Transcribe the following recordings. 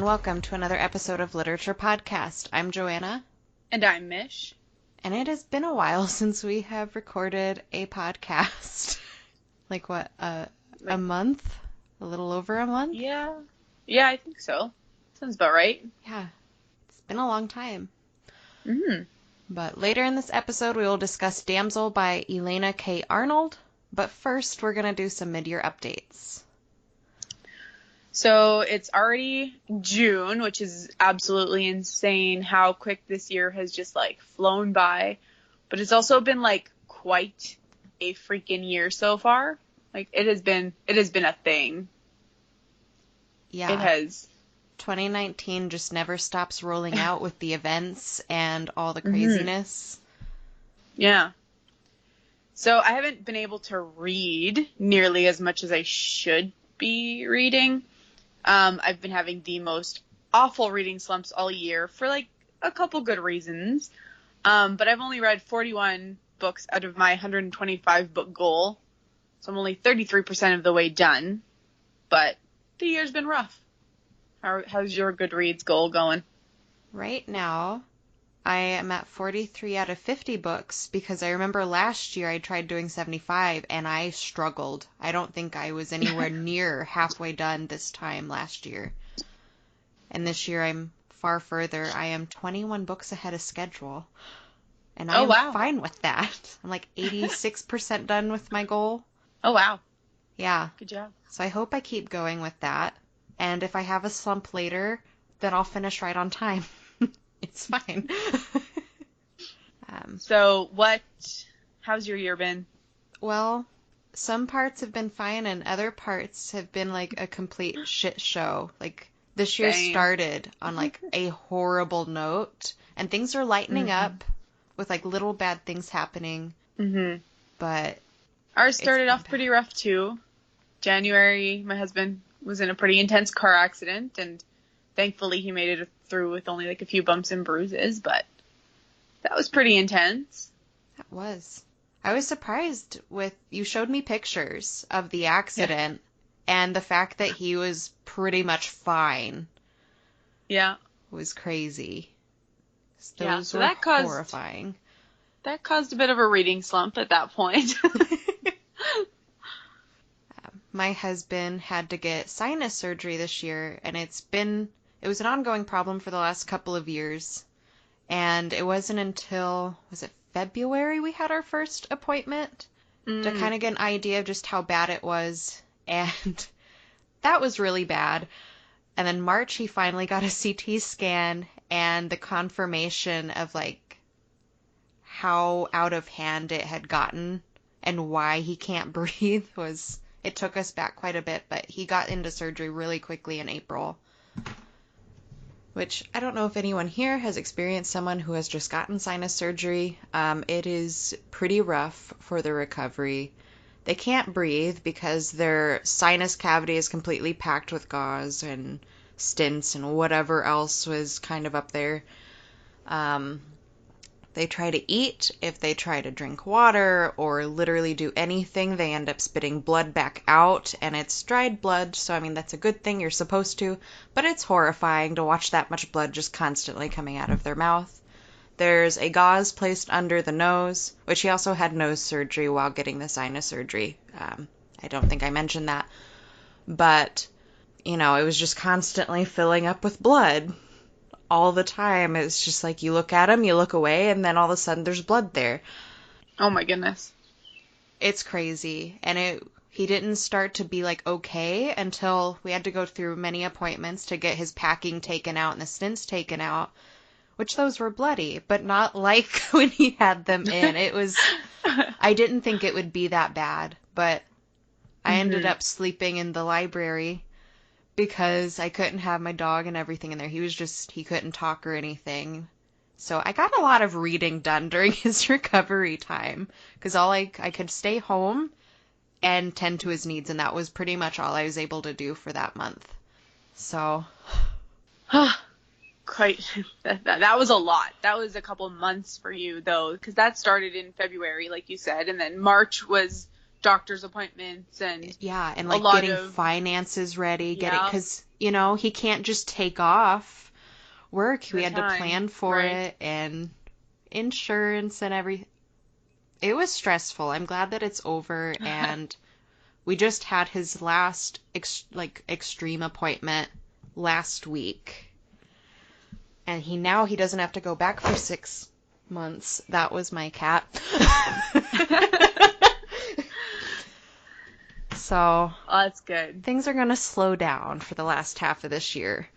welcome to another episode of Literature Podcast. I'm Joanna. And I'm Mich. And it has been a while since we have recorded a podcast. A month? A little over a month? Yeah, I think so. Sounds about right. Yeah, it's been a long time. Mm-hmm. But later in this episode, we will discuss Damsel by Elana K. Arnold. But first, we're going to do some mid-year updates. So it's already June, which is absolutely insane how quick this year has just flown by. But it's also been quite a freaking year so far. It has been a thing. Yeah. It has. 2019 just never stops rolling out with the events and all the craziness. Yeah. So I haven't been able to read nearly as much as I should be reading. I've been having the most awful reading slumps all year for a couple good reasons. But I've only read 41 books out of my 125 book goal. So I'm only 33% of the way done. But the year's been rough. How's your Goodreads goal going? Right now, I am at 43 out of 50 books because I remember last year I tried doing 75 and I struggled. I don't think I was anywhere near halfway done this time last year. And this year I'm far further. I am 21 books ahead of schedule. And I'm fine with that. I'm 86% done with my goal. Oh, wow. Yeah. Good job. So I hope I keep going with that. And if I have a slump later, then I'll finish right on time. It's fine. So how's your year been? Well, some parts have been fine and other parts have been a complete shit show. This year started on a horrible note and things are lightening up with little bad things happening. Mm-hmm. But ours started off pretty rough too. January, my husband was in a pretty intense car accident and thankfully he made it through with only a few bumps and bruises, but that was pretty intense. That was. I was surprised you showed me pictures of the accident and the fact that he was pretty much fine. Yeah. Was crazy. So that caused horrifying. That caused a bit of a reading slump at that point. My husband had to get sinus surgery this year, and it was an ongoing problem for the last couple of years. And it wasn't until, was it February we had our first appointment to kind of get an idea of just how bad it was. And that was really bad. And then March, he finally got a CT scan, and the confirmation of how out of hand it had gotten and why he can't breathe it took us back quite a bit, but he got into surgery really quickly in April. Which, I don't know if anyone here has experienced someone who has just gotten sinus surgery. It is pretty rough for the recovery. They can't breathe because their sinus cavity is completely packed with gauze and stents and whatever else was kind of up there. They try to eat. If they try to drink water or literally do anything, they end up spitting blood back out, and it's dried blood, so that's a good thing, you're supposed to, but it's horrifying to watch that much blood just constantly coming out of their mouth. There's a gauze placed under the nose, which he also had nose surgery while getting the sinus surgery. I don't think I mentioned that, but, it was just constantly filling up with blood. All the time. It's just you look at him, you look away, and then all of a sudden there's blood there. Oh my goodness. It's crazy. And he didn't start to be okay until we had to go through many appointments to get his packing taken out and the stents taken out, which those were bloody, but not like when he had them in. It was, I didn't think it would be that bad, but I ended up sleeping in the library because I couldn't have my dog and everything in there. He couldn't talk or anything. So I got a lot of reading done during his recovery time because I could stay home and tend to his needs, and that was pretty much all I was able to do for that month. So. Quite. That was a lot. That was a couple months for you, though, because that started in February, like you said, and then March was doctor's appointments and yeah, and a like lot getting of finances ready, getting, yeah, because, you know, he can't just take off work. We the had to time, plan for right? it and insurance and everything. It was stressful. I'm glad that it's over, and we just had his last extreme appointment last week. And he doesn't have to go back for 6 months. That was my cat. So, Oh, that's good. things are going to slow down for the last half of this year.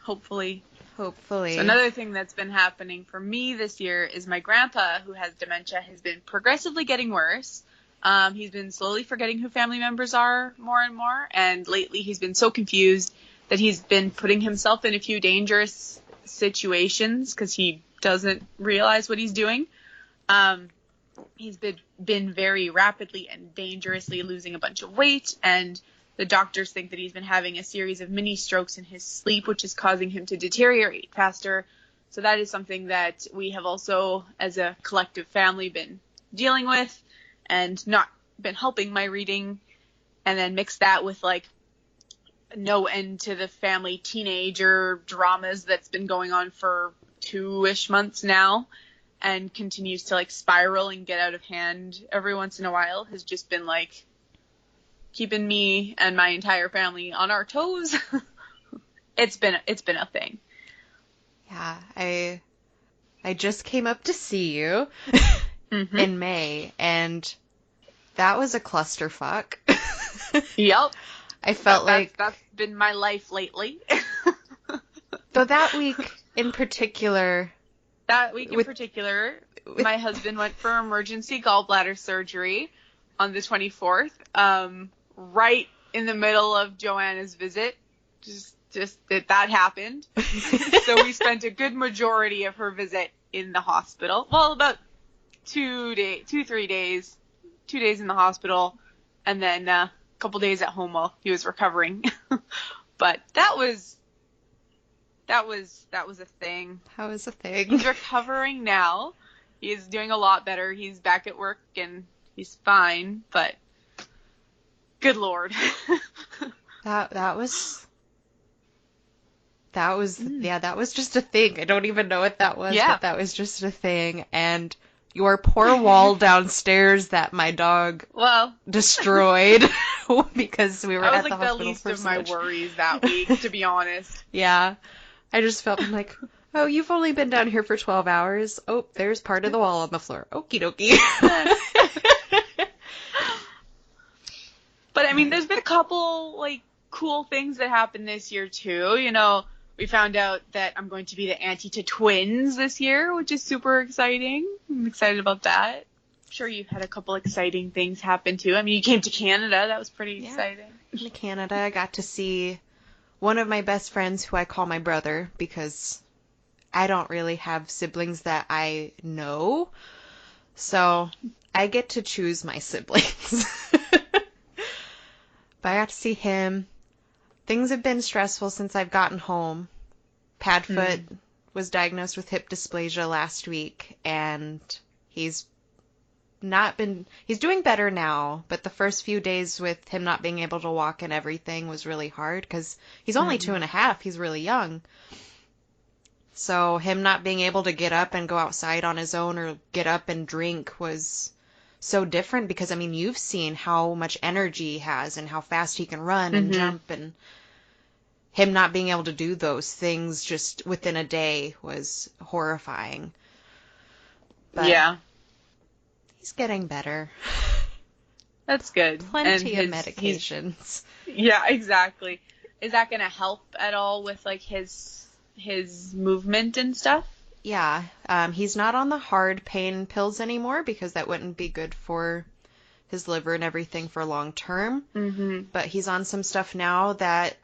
Hopefully. Hopefully. So another thing that's been happening for me this year is my grandpa, who has dementia, has been progressively getting worse. He's been slowly forgetting who family members are more and more, and lately he's been so confused that he's been putting himself in a few dangerous situations because he doesn't realize what he's doing. He's been very rapidly and dangerously losing a bunch of weight, and the doctors think that he's been having a series of mini strokes in his sleep, which is causing him to deteriorate faster. So that is something that we have also, as a collective family, been dealing with and not been helping my reading. And then mix that with like no end to the family teenager dramas that's been going on for 2-ish months now and continues to like spiral and get out of hand every once in a while, has just been like keeping me and my entire family on our toes. It's been a thing. Yeah, I just came up to see you Mm-hmm. in May, and that was a clusterfuck. Yep. I felt like that's been my life lately. though that week in particular, my husband went for emergency gallbladder surgery on the 24th, right in the middle of Joanna's visit. Just that happened. So we spent a good majority of her visit in the hospital. Well, about 3 days. 2 days in the hospital, and then a couple days at home while he was recovering. But that was a thing. That was a thing. He's recovering now. He's doing a lot better. He's back at work and he's fine, but good Lord. That was just a thing. I don't even know what that was, but that was just a thing. And your poor wall downstairs that my dog destroyed because we were at the hospital. That was like the least of my worries that week, to be honest. Yeah. I just felt like, oh, you've only been down here for 12 hours. Oh, there's part of the wall on the floor. Okie dokie. But I mean, there's been a couple like cool things that happened this year too. You know, we found out that I'm going to be the auntie to twins this year, which is super exciting. I'm excited about that. I'm sure you've had a couple exciting things happen too. I mean, you came to Canada. That was pretty exciting. In Canada, I got to see one of my best friends who I call my brother because I don't really have siblings that I know. So I get to choose my siblings. But I got to see him. Things have been stressful since I've gotten home. Padfoot was diagnosed with hip dysplasia last week, and he's doing better now, but the first few days with him not being able to walk and everything was really hard because he's only 2.5. He's really young. So him not being able to get up and go outside on his own or get up and drink was so different because, I mean, you've seen how much energy he has and how fast he can run and jump, and him not being able to do those things just within a day was horrifying. But he's getting better. That's good. Plenty of medications. Yeah, exactly. Is that going to help at all with like his movement and stuff? Yeah. He's not on the hard pain pills anymore because that wouldn't be good for his liver and everything for long term. But he's on some stuff now that,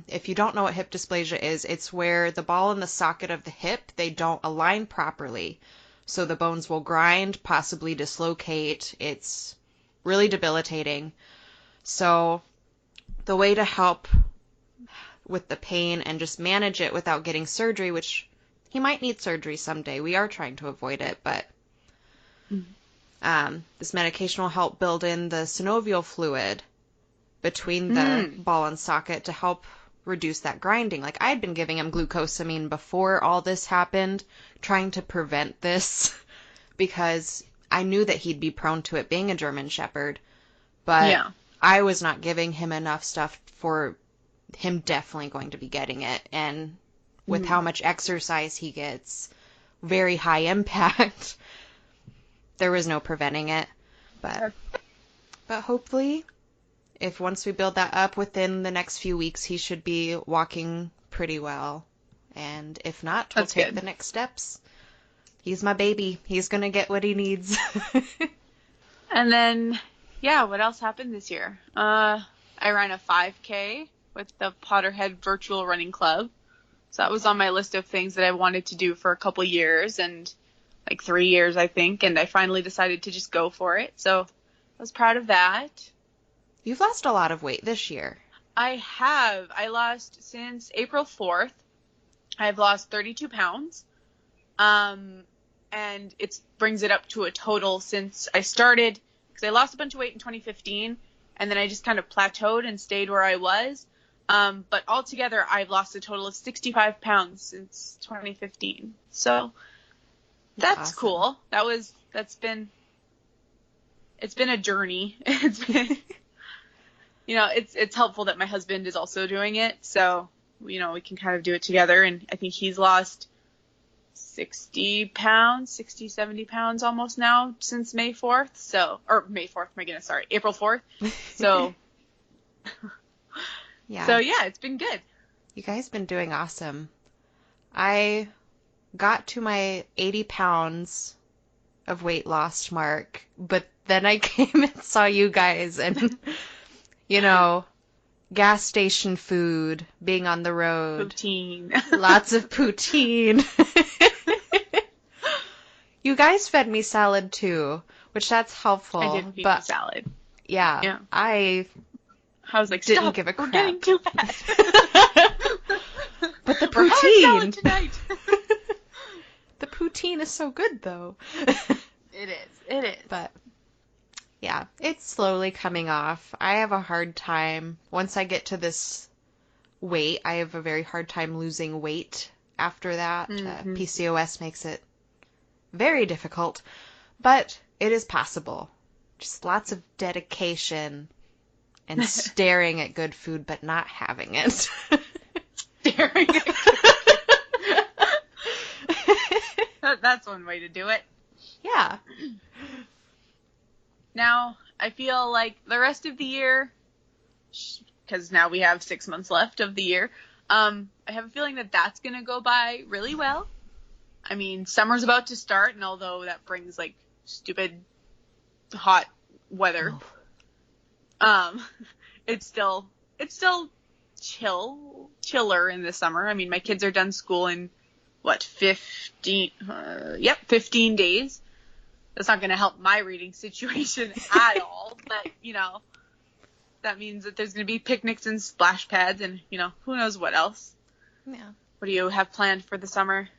if you don't know what hip dysplasia is, it's where the ball and the socket of the hip, they don't align properly. So the bones will grind, possibly dislocate. It's really debilitating. So the way to help with the pain and just manage it without getting surgery, which he might need surgery someday. We are trying to avoid it, but This medication will help build in the synovial fluid between the ball and socket to help reduce that grinding. Like, I had been giving him glucosamine before all this happened, trying to prevent this because I knew that he'd be prone to it being a German Shepherd. But I was not giving him enough stuff for him definitely going to be getting it. And with how much exercise he gets, very high impact, there was no preventing it. But hopefully, if once we build that up within the next few weeks, he should be walking pretty well. And if not, we'll take the next steps. He's my baby. He's going to get what he needs. And then, what else happened this year? I ran a 5K with the Potterhead Virtual Running Club. So that was on my list of things that I wanted to do for a couple years, and like 3 years, I think. And I finally decided to just go for it. So I was proud of that. You've lost a lot of weight this year. I have. I lost since April 4th. I've lost 32 pounds. And it brings it up to a total since I started, because I lost a bunch of weight in 2015, and then I just kind of plateaued and stayed where I was. But altogether, I've lost a total of 65 pounds since 2015. So that's awesome. Cool. It's been a journey. It's been, it's helpful that my husband is also doing it. So, we can kind of do it together. And I think he's lost 70 pounds almost now since May 4th. So, or May 4th, my goodness, sorry, April 4th. So, it's been good. You guys been doing awesome. I got to my 80 pounds of weight loss mark, but then I came and saw you guys and, gas station food, being on the road. Poutine. Lots of poutine. You guys fed me salad too, which that's helpful. I did feed you salad. Yeah. I was like, didn't give a crap. We're getting too fat. But the poutine tonight. The poutine is so good though. It is. But yeah, it's slowly coming off. I have a hard time once I get to this weight. I have a very hard time losing weight after that. PCOS makes it very difficult, but it is possible. Just lots of dedication and staring at good food, but not having it. Staring at good food. That's one way to do it. Yeah. Now, I feel like the rest of the year, because now we have 6 months left of the year, I have a feeling that that's going to go by really well. I mean, summer's about to start, and although that brings, like, stupid hot weather, it's still chiller in the summer. I mean, my kids are done school in, 15 days. That's not going to help my reading situation at all, but, that means that there's going to be picnics and splash pads and, who knows what else. Yeah. What do you have planned for the summer?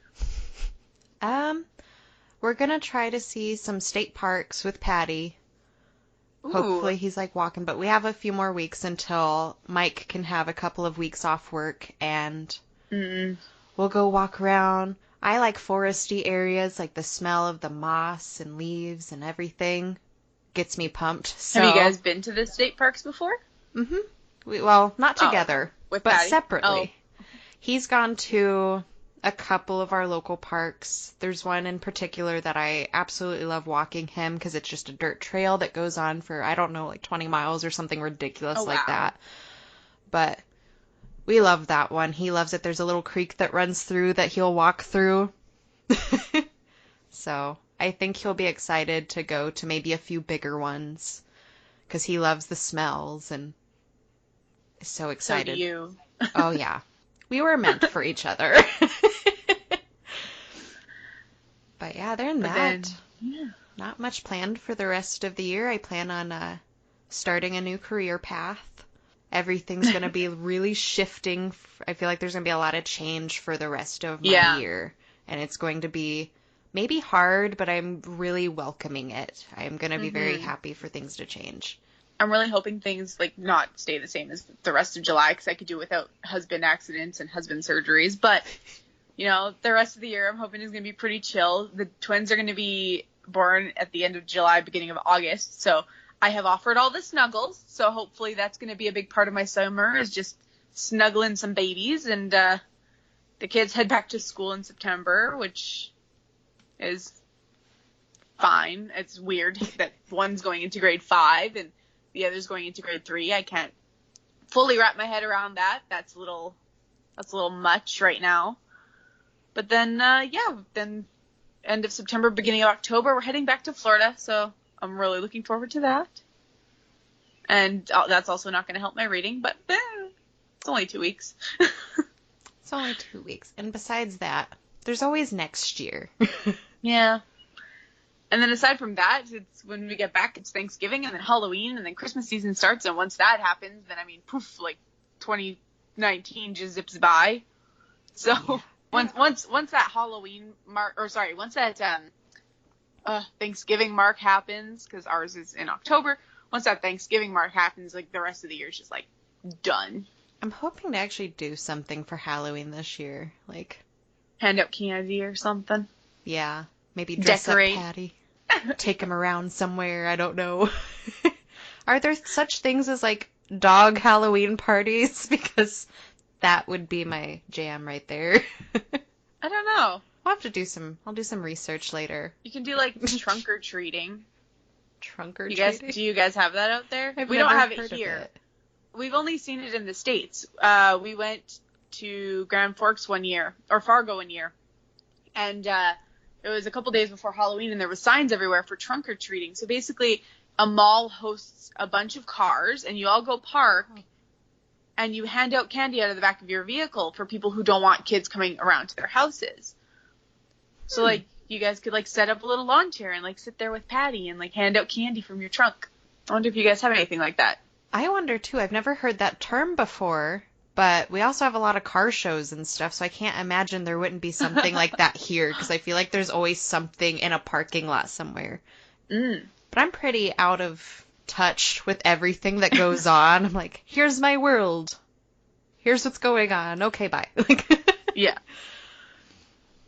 We're going to try to see some state parks with Patty. Ooh. Hopefully he's walking, but we have a few more weeks until Mike can have a couple of weeks off work, and we'll go walk around. I like foresty areas, like the smell of the moss and leaves and everything gets me pumped. So, have you guys been to the state parks before? Well, not together, with but Patty? separately. He's gone to a couple of our local parks. There's one in particular that I absolutely love walking him because it's just a dirt trail that goes on for, 20 miles or something ridiculous like that. But we love that one. He loves it. There's a little creek that runs through that he'll walk through. So I think he'll be excited to go to maybe a few bigger ones because he loves the smells and is so excited. So do you. Oh, yeah. We were meant for each other. But yeah, other than that, not much planned for the rest of the year. I plan on starting a new career path. Everything's going to be really shifting. I feel like there's going to be a lot of change for the rest of my year. And it's going to be maybe hard, but I'm really welcoming it. I am going to be very Mm-hmm. happy for things to change. I'm really hoping things like not stay the same as the rest of July because I could do without husband accidents and husband surgeries. But, you know, the rest of the year I'm hoping is going to be pretty chill. The twins are going to be born at the end of July, beginning of August. So I have offered all the snuggles. So hopefully that's going to be a big part of my summer is just snuggling some babies. And the kids head back to school in September, which is fine. It's weird that one's going into grade 5 and the other's going into grade 3. I can't fully wrap my head around that. That's a little much right now. But then, then end of September, beginning of October, we're heading back to Florida. So I'm really looking forward to that. And that's also not going to help my reading, but it's only 2 weeks. It's only 2 weeks. And besides that, there's always next year. Yeah. And then aside from that, it's when we get back, it's Thanksgiving and then Halloween and then Christmas season starts. And once that happens, then, I mean, poof, like 2019 just zips by. So once that Halloween mark, or sorry, once that Thanksgiving mark happens, because ours is in October, once that Thanksgiving mark happens, like the rest of the year is just like done. I'm hoping to actually do something for Halloween this year. Like, hand out candy or something. Yeah, maybe dress Decorate. up Patty. Take him around somewhere, I don't know. Are there such things as, like, dog Halloween parties? Because that would be my jam right there. I don't know. I'll do some research later. You can do, like, trunk or treating. Trunk or Do you guys have that out there? We don't have it here. We've only seen it in the States. We went to Grand Forks one year, or Fargo one year, and it was a couple days before Halloween, and there were signs everywhere for trunk or treating. So basically, a mall hosts a bunch of cars, and you all go park, and you hand out candy out of the back of your vehicle for people who don't want kids coming around to their houses. So, like, you guys could, like, set up a little lawn chair and, like, sit there with Patty and, like, hand out candy from your trunk. I wonder if you guys have anything like that. I wonder, too. I've never heard that term before. But we also have a lot of car shows and stuff, so I can't imagine there wouldn't be something like that here, because I feel like there's always something in a parking lot somewhere. But I'm pretty out of touch with everything that goes on. I'm like, here's my world. Here's what's going on. Okay, bye. Yeah.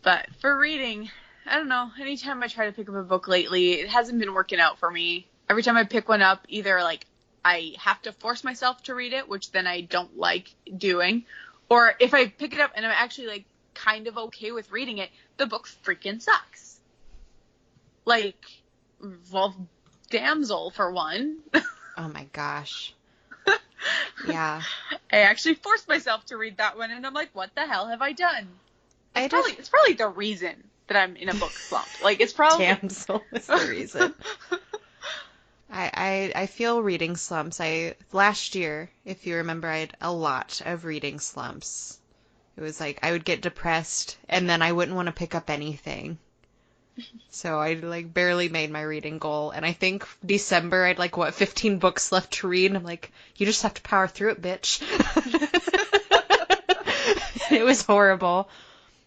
But for reading, I don't know. Anytime I try to pick up a book lately, it hasn't been working out for me. Every time I pick one up, either, like, I have to force myself to read it, which then I don't like doing. Or if I pick it up and I'm actually, like, kind of okay with reading it, the book freaking sucks. Like, well, Damsel, for one. Oh my gosh. Yeah. I actually forced myself to read that one, and I'm like, what the hell have I done? It's probably the reason that I'm in a book slump. Like, it's probably... Damsel is the reason. I feel reading slumps. Last year, if you remember, I had a lot of reading slumps. It was like I would get depressed and then I wouldn't want to pick up anything. So I like barely made my reading goal. And I think December I'd 15 books left to read. And I'm like, you just have to power through it, bitch. It was horrible.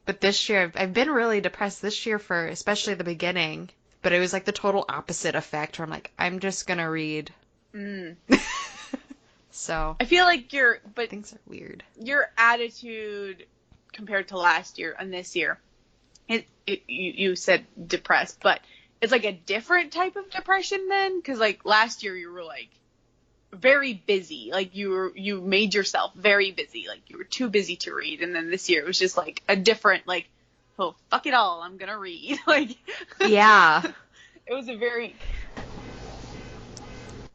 But this year, I've been really depressed this year for especially the beginning. But it was like the total opposite effect where I'm like, I'm just going to read. So. I feel like things are weird. Your attitude compared to last year and this year, you said depressed, but it's like a different type of depression then? Because like last year you were like very busy. Like you made yourself very busy. Like you were too busy to read. And then this year it was just like a different like, oh, fuck it all, I'm gonna read. Like, yeah. It was a very...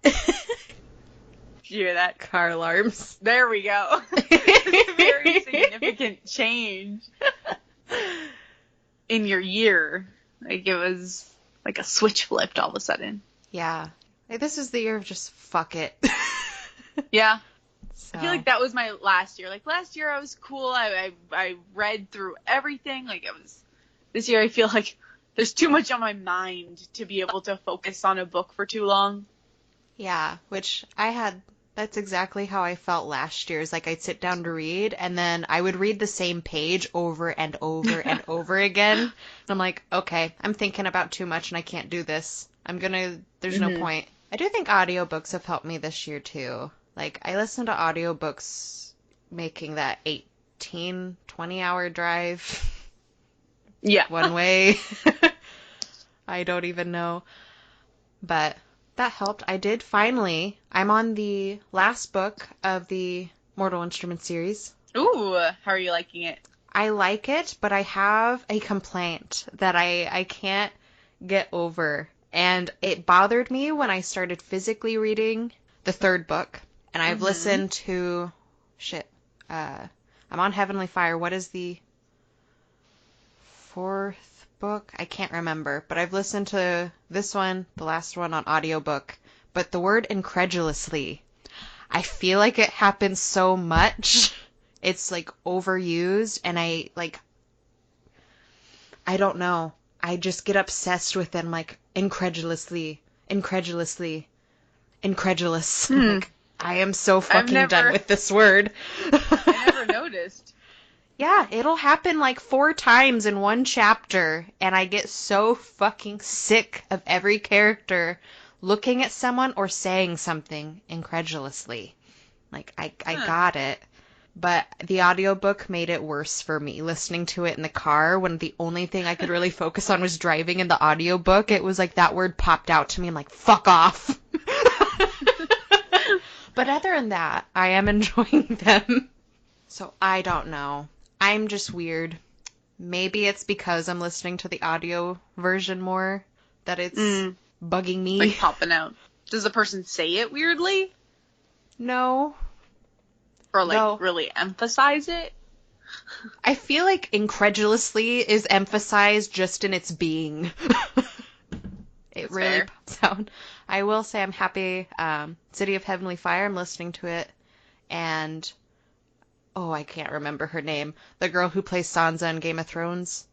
Did you hear that? Car alarms. There we go. It's a very significant change in your year. Like, it was like a switch flipped all of a sudden. Yeah. Like, this is the year of just fuck it. Yeah. So. I feel like that was my last year. Like, last year I was cool. I read through everything. Like, this year I feel like there's too much on my mind to be able to focus on a book for too long. Yeah, which that's That's exactly how I felt last year. Is like I'd sit down to read, and then I would read the same page over and over and over again. And I'm like, okay, I'm thinking about too much and I can't do this. There's no point. I do think audiobooks have helped me this year too. Like, I listen to audiobooks making that 18, 20-hour drive. Yeah. One way. I don't even know. But that helped. I'm on the last book of the Mortal Instruments series. Ooh, how are you liking it? I like it, but I have a complaint that I can't get over. And it bothered me when I started physically reading the third book. And I've listened to... I'm on Heavenly Fire. What is the fourth book? I can't remember. But I've listened to this one, the last one, on audiobook. But the word incredulously, I feel like it happens so much. It's like overused, and I don't know. I just get obsessed with them, like incredulous. Like, I am so fucking done with this word. I never noticed. Yeah, it'll happen like 4 times in one chapter, and I get so fucking sick of every character looking at someone or saying something incredulously. Like, I got it. But the audiobook made it worse for me, listening to it in the car when the only thing I could really focus on was driving in the audiobook. It was like that word popped out to me. I'm like, fuck off. But other than that, I am enjoying them. So I don't know. I'm just weird. Maybe it's because I'm listening to the audio version more that it's bugging me. Like popping out. Does the person say it weirdly? No. Or like really emphasize it? I feel like incredulously is emphasized just in its being. It really pops out. I will say I'm happy. City of Heavenly Fire, I'm listening to it. And, I can't remember her name. The girl who plays Sansa in Game of Thrones.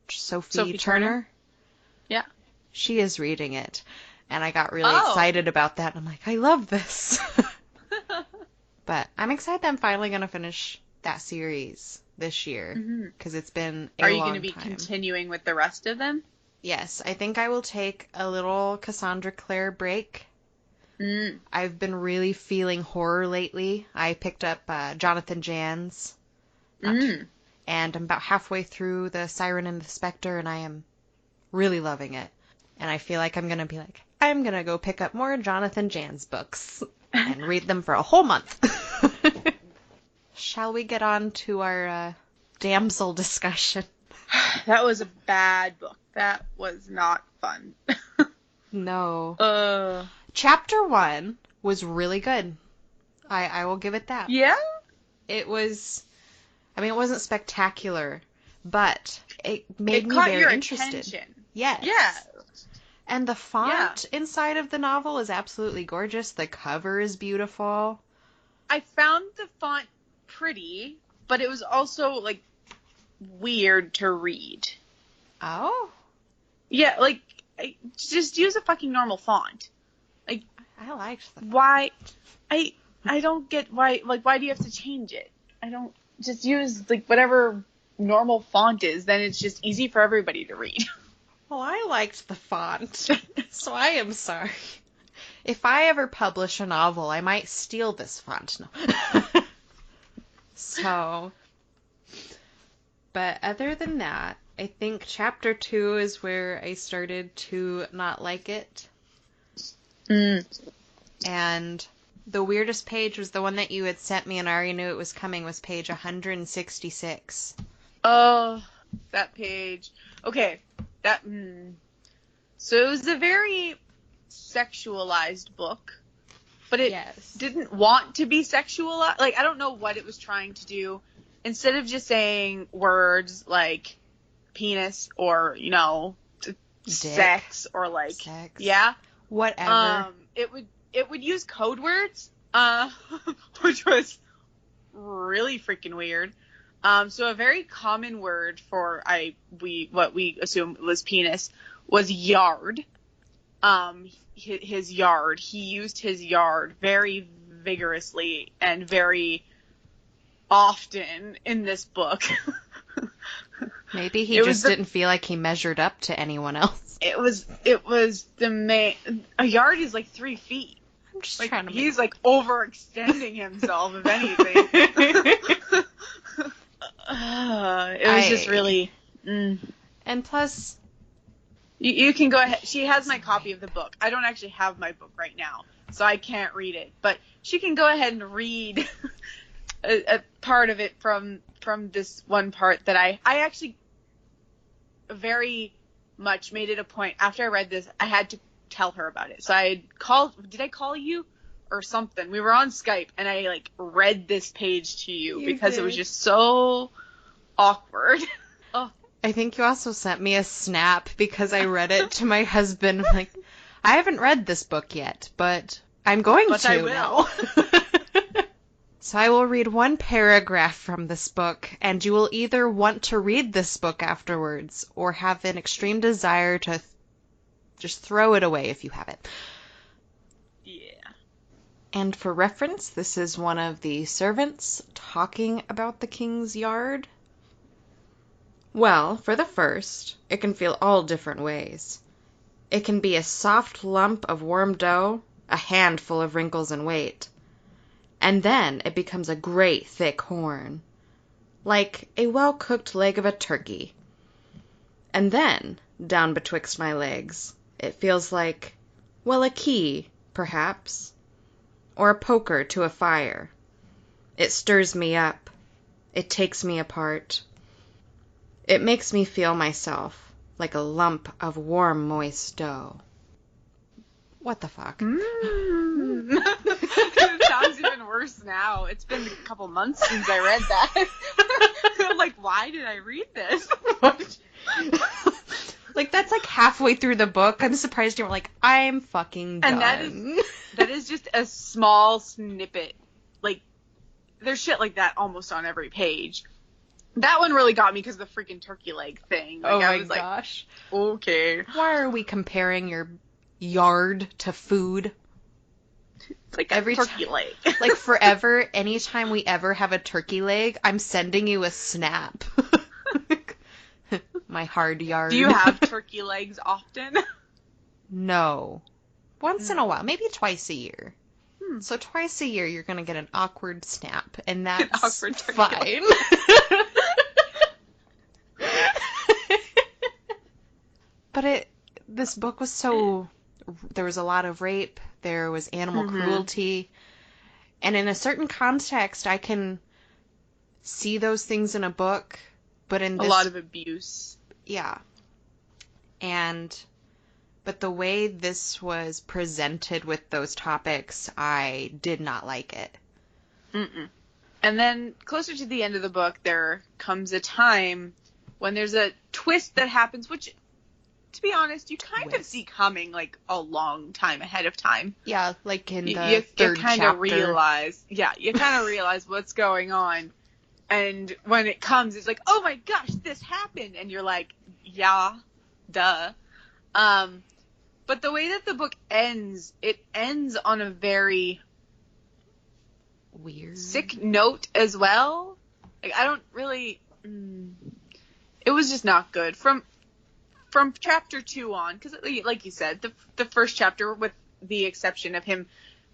Sophie Turner? Yeah. She is reading it. And I got really excited about that. I'm like, I love this. But I'm excited that I'm finally going to finish that series this year. Because it's been a long time. Are you going to be continuing with the rest of them? Yes, I think I will take a little Cassandra Clare break. I've been really feeling horror lately. I picked up Jonathan Jan's. And I'm about halfway through The Siren and the Spectre, and I am really loving it. And I feel like I'm going to be like, I'm going to go pick up more Jonathan Jan's books and read them for a whole month. Shall we get on to our Damsel discussion? That was a bad book. That was not fun. No. Chapter 1 was really good. I will give it that. Yeah? It was... I mean, it wasn't spectacular, but it made me very interested. Attention. Yes. Yeah. And the font inside of the novel is absolutely gorgeous. The cover is beautiful. I found the font pretty, but it was also, like, weird to read. Oh? Yeah, like, just use a fucking normal font. Like, I liked that. Why? I don't get why do you have to change it? I don't, just use, like, whatever normal font is, then it's just easy for everybody to read. Well, I liked the font, so I am sorry. If I ever publish a novel, I might steal this font. No. So, but other than that, I think chapter 2 is where I started to not like it. And the weirdest page was the one that you had sent me, and I already knew it was coming, was page 166. Oh, that page. Okay, so it was a very sexualized book, but it didn't want to be sexualized. Like, I don't know what it was trying to do. Instead of just saying words like penis or, sex or like, whatever. It would use code words, which was really freaking weird. So a very common word for what we assume was penis was yard. His yard. He used his yard very, vigorously and very often in this book. Maybe he just didn't feel like he measured up to anyone else. It was the main. A yard is like 3 feet. I'm just like, trying to. He's like overextending himself, if anything. It was just really. And plus, you can go ahead. She has my copy of the book. I don't actually have my book right now, so I can't read it. But she can go ahead and read a part of it from this one part that I actually very much made it a point. After I read this, I had to tell her about it. So I called. Did I call you or something? We were on Skype, and I like read this page to you because it was just so awkward. Oh. I think you also sent me a snap because I read it to my husband. I'm like, I haven't read this book yet, but I'm going to I will. now. So I will read one paragraph from this book, and you will either want to read this book afterwards or have an extreme desire to just throw it away if you have it. Yeah. And for reference, this is one of the servants talking about the king's yard. Well, for the first, it can feel all different ways. It can be a soft lump of warm dough, a handful of wrinkles and weight. And then it becomes a great thick horn, like a well-cooked leg of a turkey. And then, down betwixt my legs, it feels like, well, a key, perhaps, or a poker to a fire. It stirs me up. It takes me apart. It makes me feel myself like a lump of warm, moist dough. What the fuck? It sounds even worse now. It's been a couple months since I read that. I'm like, why did I read this? Like, that's like halfway through the book. I'm surprised you were like, I'm fucking done. And that is just a small snippet. Like, there's shit like that almost on every page. That one really got me because of the freaking turkey leg thing. Like, oh I my was gosh. Like, okay. Why are we comparing your yard to food? It's like every turkey leg. Like, forever, anytime we ever have a turkey leg, I'm sending you a snap. My hard yard. Do you have turkey legs often? No. Once in a while. Maybe twice a year. So twice a year, you're going to get an awkward snap, and that's fine. But this book was so... There was a lot of rape. There was animal cruelty. And in a certain context, I can see those things in a book, but in this... A lot of abuse. Yeah. But the way this was presented with those topics, I did not like it. Mm-mm. And then, closer to the end of the book, there comes a time when there's a twist that happens, which, to be honest, you kind of see coming, like, a long time ahead of time. Yeah, like in the third chapter. You kind of realize what's going on. And when it comes, it's like, oh my gosh, this happened. And you're like, yeah, duh. But the way that the book ends, it ends on a very weird, sick note as well. Like, I don't really... It was just not good. From chapter 2 on, because like you said, the first chapter, with the exception of him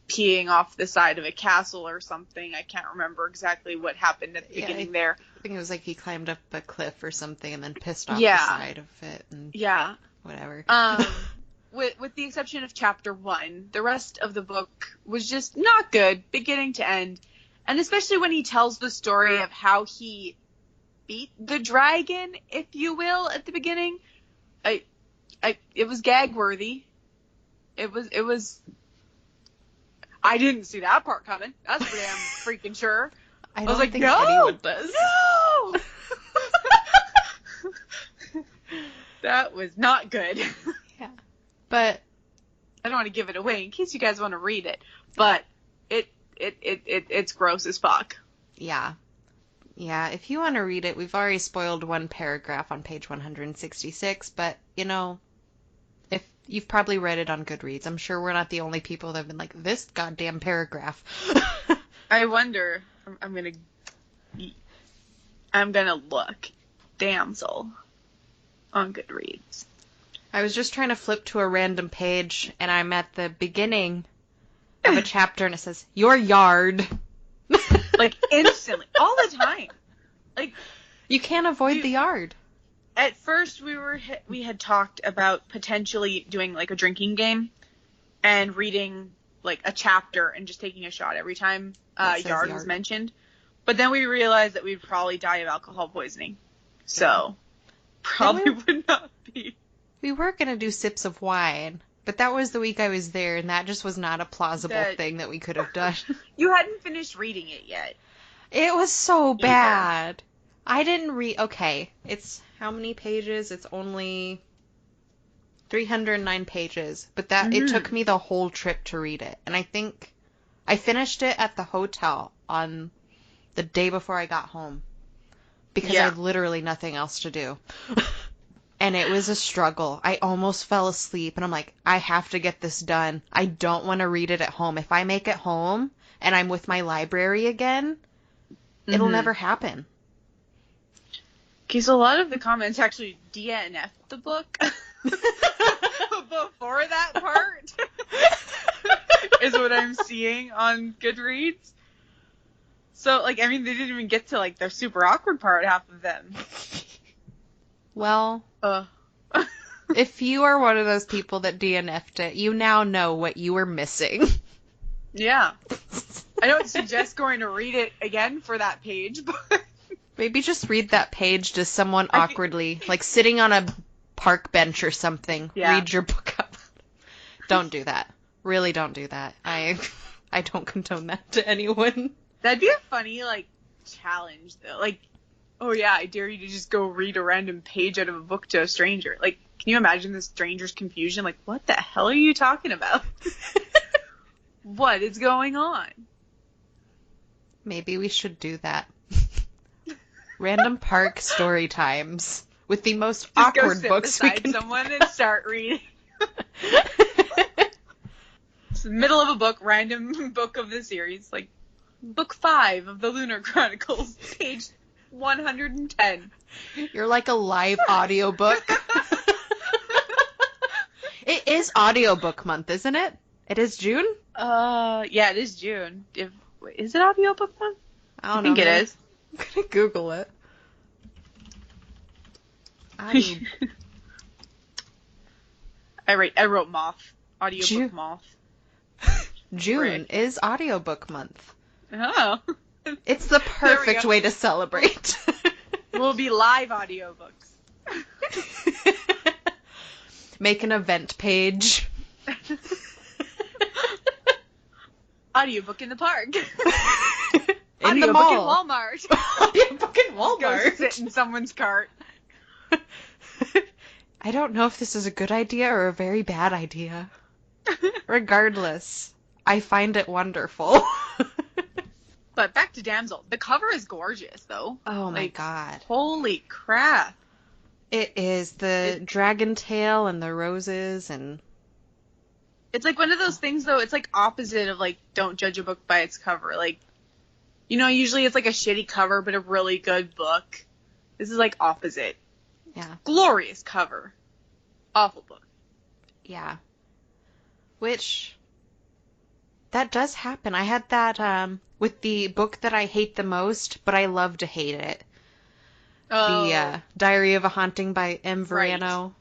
peeing off the side of a castle or something. I can't remember exactly what happened at the beginning there. I think it was like he climbed up a cliff or something and then pissed off the side of it. And whatever. With the exception of chapter 1, the rest of the book was just not good, beginning to end. And especially when he tells the story of how he beat the dragon, if you will, at the beginning. It was gag worthy. It was. I didn't see that part coming. That's for damn freaking sure. I was like, no, anyone does. No. That was not good. Yeah, but I don't want to give it away in case you guys want to read it. But it's gross as fuck. Yeah. Yeah, if you want to read it, we've already spoiled one paragraph on page 166, but, You've probably read it on Goodreads. I'm sure we're not the only people that have been like, this goddamn paragraph. I wonder. I'm gonna look. Damsel on Goodreads. I was just trying to flip to a random page, and I'm at the beginning of a chapter, and it says, your yard. Like, instantly. All the time. Like, you can't avoid the yard. At first, we had talked about potentially doing, like, a drinking game and reading, like, a chapter and just taking a shot every time yard was mentioned. But then we realized that we'd probably die of alcohol poisoning. So, probably would not be. We were going to do sips of wine, but that was the week I was there, and that just was not a plausible thing that we could have done. You hadn't finished reading it yet. It was so bad. I didn't read... Okay, it's how many pages? It's only 309 pages, but it took me the whole trip to read it. And I think I finished it at the hotel on the day before I got home because I had literally nothing else to do. And it was a struggle. I almost fell asleep, and I'm like, I have to get this done. I don't want to read it at home. If I make it home and I'm with my library again, it'll never happen. Okay, so a lot of the comments actually DNF'd the book before that part is what I'm seeing on Goodreads. So, like, I mean, they didn't even get to, like, their super awkward part, half of them. Well, if you are one of those people that DNF'd it, you now know what you were missing. Yeah. I don't suggest going to read it again for that page, but... Maybe just read that page to someone awkwardly, like sitting on a park bench or something. Yeah. Read your book up. Don't do that. Really don't do that. I don't condone that to anyone. That'd be a funny, like, challenge, though. Like, oh yeah, I dare you to just go read a random page out of a book to a stranger. Like, can you imagine the stranger's confusion? Like, what the hell are you talking about? What is going on? Maybe we should do that. Random park story times with the most just awkward books we can someone and start reading. It's the middle of a book, random book of the series, like book 5 of the Lunar Chronicles, page 110. You're like a live audiobook. It is audiobook month, isn't it? It is June? Yeah, it is June. Is it audiobook month? I don't know. I think it is. I'm gonna Google it. I wrote moth. Audiobook moth. June is audiobook month. Oh. It's the perfect way to celebrate. We'll be live audiobooks. Make an event page. Audiobook in the park. In the mall. In Walmart. Audiobook in Walmart. Go sit in someone's cart. I don't know if this is a good idea or a very bad idea. Regardless, I find it wonderful. But back to Damsel. The cover is gorgeous, though. Oh my god. Holy crap. It is. The dragon tail and the roses and... It's like one of those things, though, it's like opposite of, like, don't judge a book by its cover. Like, you know, usually it's like a shitty cover, but a really good book. This is like opposite. Yeah. Glorious cover. Awful book. Yeah. Which, that does happen. I had that with the book that I hate the most, but I love to hate it. Oh. The Diary of a Haunting by M. Verano. Right.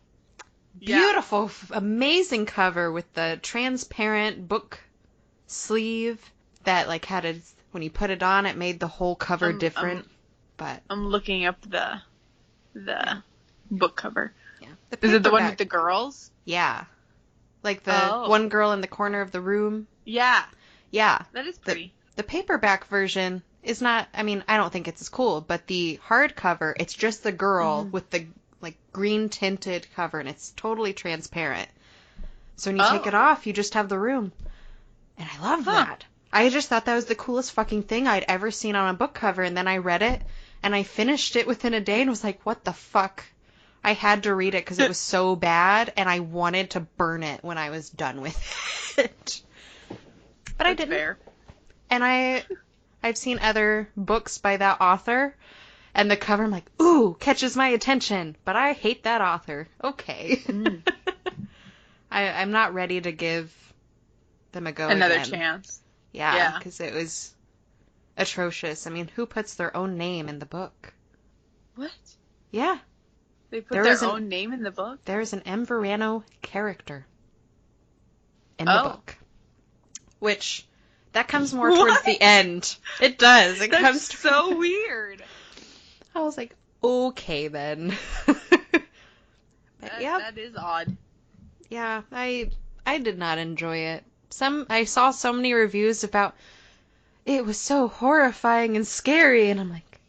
Beautiful, amazing cover with the transparent book sleeve that like had a, when you put it on, it made the whole cover different. But I'm looking up the book cover. Yeah. Is it the one with the girls? Yeah. Like the one girl in the corner of the room. Yeah. Yeah. That is pretty. The paperback version is not, I mean, I don't think it's as cool, but the hardcover, it's just the girl with the like green tinted cover, and it's totally transparent. So when you take it off, you just have the room. And I love that. I just thought that was the coolest fucking thing I'd ever seen on a book cover, and then I read it, and I finished it within a day and was like, what the fuck I had to read it because it was so bad, and I wanted to burn it when I was done with it. But I didn't. Fair. And I've seen other books by that author, and the cover, I'm like, ooh, catches my attention, but I hate that author. Okay. I'm not ready to give them a go Another again. chance. Yeah, because it was atrocious. I mean, who puts their own name in the book? What? Yeah. They put their own name in the book? There's an M. Verano character in the book. Which, that comes more towards the end. It does. It comes so weird. I was like, okay then. That is odd. Yeah, I did not enjoy it. I saw so many reviews about it was so horrifying and scary, and I'm like,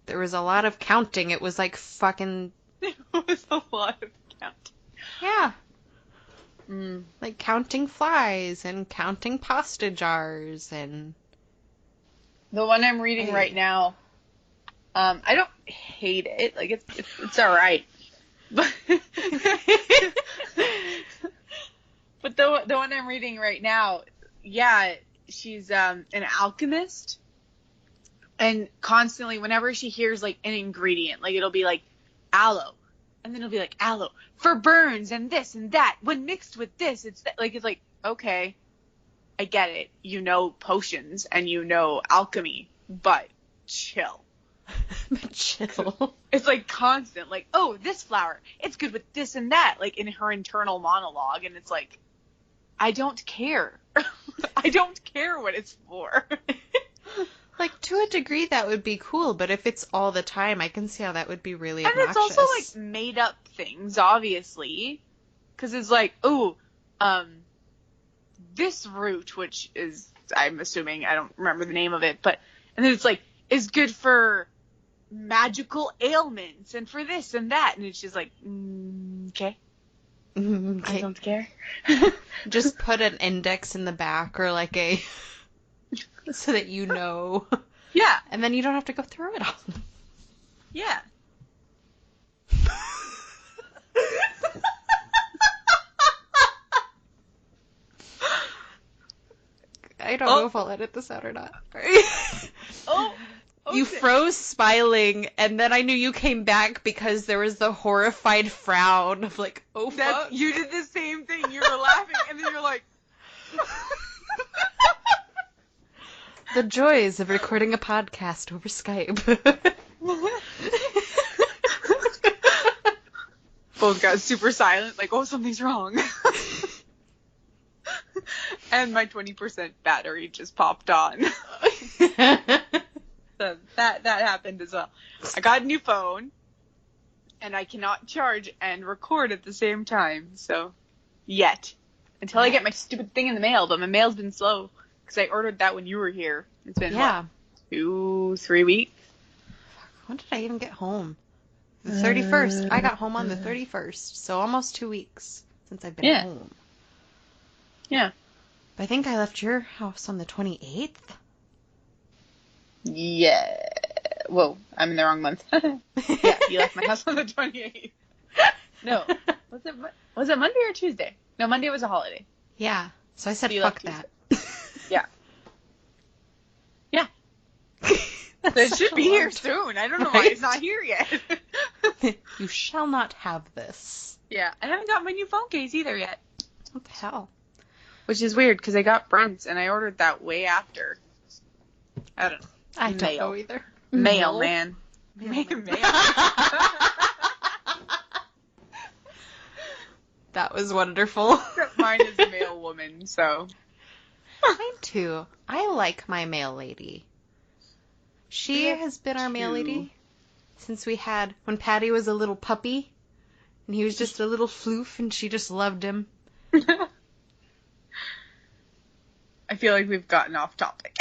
there was a lot of counting. It was like fucking... It was a lot of counting. Yeah. Like counting flies and counting pasta jars and... The one I'm reading right now, I don't hate it. Like, it's alright. But the one I'm reading right now, yeah, she's an alchemist, and constantly whenever she hears like an ingredient, like it'll be like aloe, and then it'll be like aloe for burns and this and that. When mixed with this, it's like okay, I get it. You know potions and you know alchemy, but chill. Chill. It's like constant, like, oh, this flower, it's good with this and that, like in her internal monologue, and it's like, I don't care. I don't care what it's for. Like, to a degree, that would be cool, but if it's all the time, I can see how that would be really obnoxious. And it's also, like, made up things, obviously. Because it's like, ooh, this root, which is, I'm assuming, I don't remember the name of it, but, and then it's like, is good for magical ailments, and for this and that, and it's just like, okay. I don't care. Just put an index in the back, or like a... so that you know. Yeah. And then you don't have to go through it all. Yeah. I don't know if I'll edit this out or not. Oh. You froze smiling, and then I knew you came back because there was the horrified frown of like, oh fuck. You did the same thing. You were laughing, and then you're like... The joys of recording a podcast over Skype. Both got super silent, like, oh, something's wrong. And my 20% battery just popped on. So that happened as well. I got a new phone, and I cannot charge and record at the same time, so, yet. Until I get my stupid thing in the mail, but my mail's been slow. Because I ordered that when you were here. It's been, what, 2-3 weeks? When did I even get home? The 31st. I got home on the 31st. So almost 2 weeks since I've been home. Yeah. But I think I left your house on the 28th. Yeah. Whoa, I'm in the wrong month. Yeah, you left my house on the 28th. No. Was it Monday or Tuesday? No, Monday was a holiday. Yeah. So I said, fuck that. Yeah. Yeah. It should be here soon. I don't know why it's not here yet. You shall not have this. Yeah. I haven't got my new phone case either yet. What the hell? Which is weird, because I got Brent's, and I ordered that way after. I don't know. I don't know either. Mail, man. Mail. That was wonderful. Mine is a mail woman, so... Mine too. I like my mail lady. She has been our mail lady since when Patty was a little puppy, and he was just a little floof, and she just loved him. I feel like we've gotten off topic.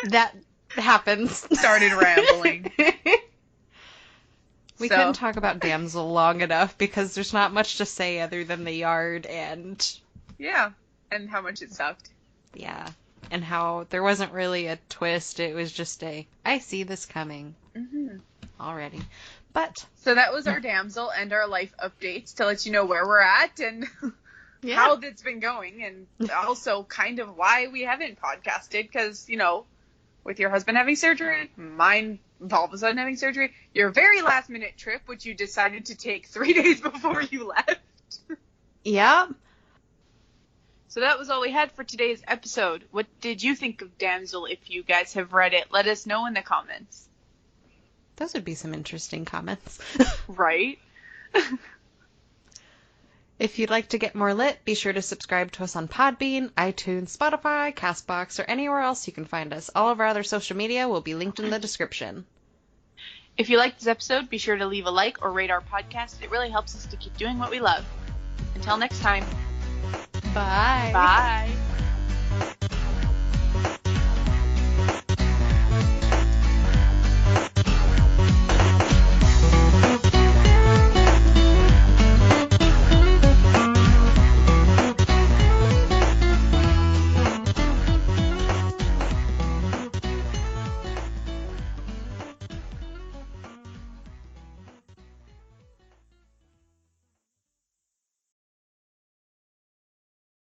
That happens. Started rambling. We couldn't talk about Damsel long enough because there's not much to say other than the yard and... Yeah, and how much it sucked. Yeah, and how there wasn't really a twist. It was just I see this coming already. But So that was our Damsel and our life updates to let you know where we're at and yeah. how that's been going, and also kind of why we haven't podcasted, because, you know, with your husband having surgery, mine all of a sudden having surgery, your very last minute trip, which you decided to take 3 days before you left. Yeah. So that was all we had for today's episode. What did you think of Damsel? If you guys have read it, let us know in the comments. Those would be some interesting comments. Right? If you'd like to get more lit, be sure to subscribe to us on Podbean, iTunes, Spotify, CastBox, or anywhere else you can find us. All of our other social media will be linked in the description. If you liked this episode, be sure to leave a like or rate our podcast. It really helps us to keep doing what we love. Until next time. Bye. Bye.